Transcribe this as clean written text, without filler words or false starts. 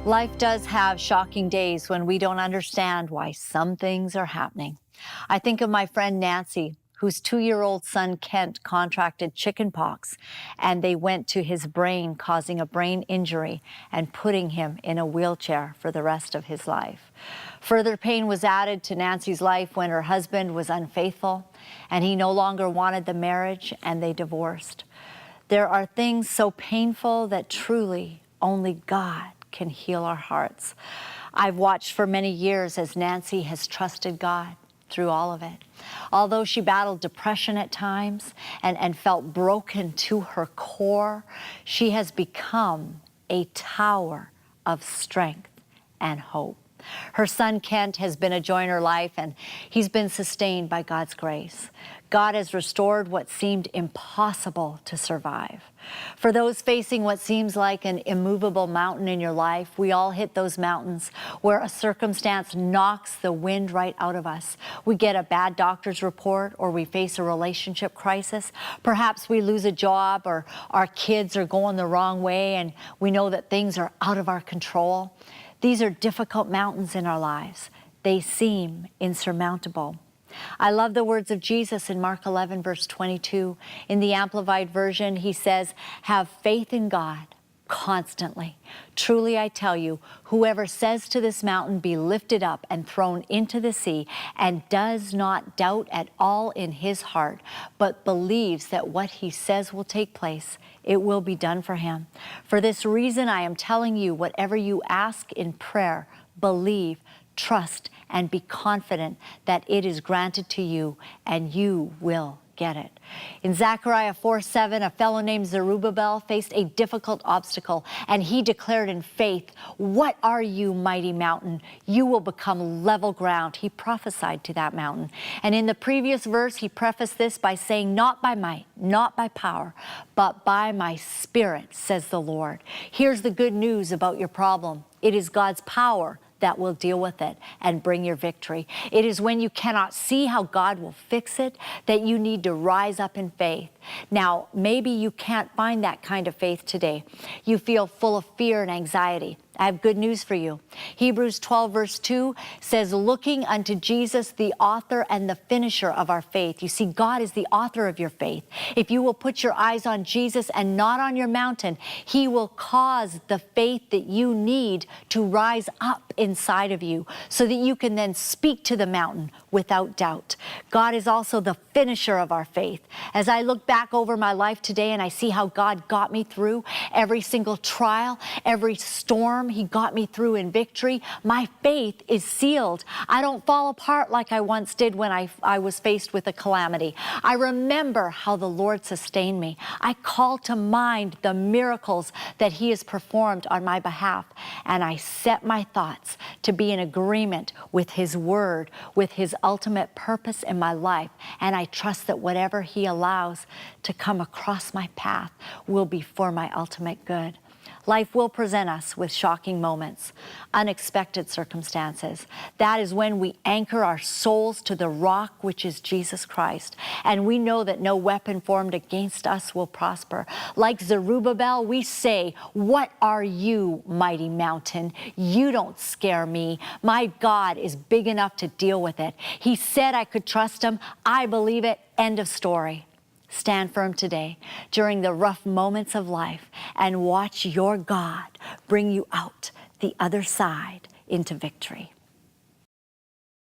Life does have shocking days when we don't understand why some things are happening. I think of my friend Nancy, whose 2-year-old son Kent contracted chickenpox, and they went to his brain, causing a brain injury and putting him in a wheelchair for the rest of his life. Further pain was added to Nancy's life when her husband was unfaithful and he no longer wanted the marriage, and they divorced. There are things so painful that truly only God can heal our hearts. I've watched for many years as Nancy has trusted God through all of it. Although she battled depression at times and felt broken to her core, she has become a tower of strength and hope. Her son Kent has been a joy in her life, and he's been sustained by God's grace. God has restored what seemed impossible to survive. For those facing what seems like an immovable mountain in your life, we all hit those mountains where a circumstance knocks the wind right out of us. We get a bad doctor's report, or we face a relationship crisis. Perhaps we lose a job, or our kids are going the wrong way and we know that things are out of our control. These are difficult mountains in our lives. They seem insurmountable. I love the words of Jesus in Mark 11, verse 22. In the Amplified Version, he says, "Have faith in God constantly. Truly I tell you, whoever says to this mountain, be lifted up and thrown into the sea, and does not doubt at all in his heart, but believes that what he says will take place, it will be done for him. For this reason I am telling you, whatever you ask in prayer, believe, trust, and be confident that it is granted to you, and you will get it." In Zechariah 4:7, a fellow named Zerubbabel faced a difficult obstacle, and he declared in faith, "What are you, mighty mountain? You will become level ground." He prophesied to that mountain. And in the previous verse, he prefaced this by saying, "Not by might, not by power, but by my Spirit, says the Lord." Here's the good news about your problem. It is God's power that will deal with it and bring your victory. It is when you cannot see how God will fix it that you need to rise up in faith. Now, maybe you can't find that kind of faith today. You feel full of fear and anxiety. I have good news for you. Hebrews 12, verse 2 says, "Looking unto Jesus, the author and the finisher of our faith." You see, God is the author of your faith. If you will put your eyes on Jesus and not on your mountain, he will cause the faith that you need to rise up inside of you so that you can then speak to the mountain without doubt. God is also the finisher of our faith. As I look back over my life today and I see how God got me through every single trial, every storm, he got me through in victory. My faith is sealed. I don't fall apart like I once did when I was faced with a calamity. I remember how the Lord sustained me. I call to mind the miracles that he has performed on my behalf, and I set my thoughts to be in agreement with his word, with his ultimate purpose in my life, and I trust that whatever he allows to come across my path will be for my ultimate good. Life will present us with shocking moments, unexpected circumstances. That is when we anchor our souls to the rock, which is Jesus Christ. And we know that no weapon formed against us will prosper. Like Zerubbabel, we say, "What are you, mighty mountain? You don't scare me. My God is big enough to deal with it. He said I could trust him. I believe it. End of story." Stand firm today during the rough moments of life and watch your God bring you out the other side into victory.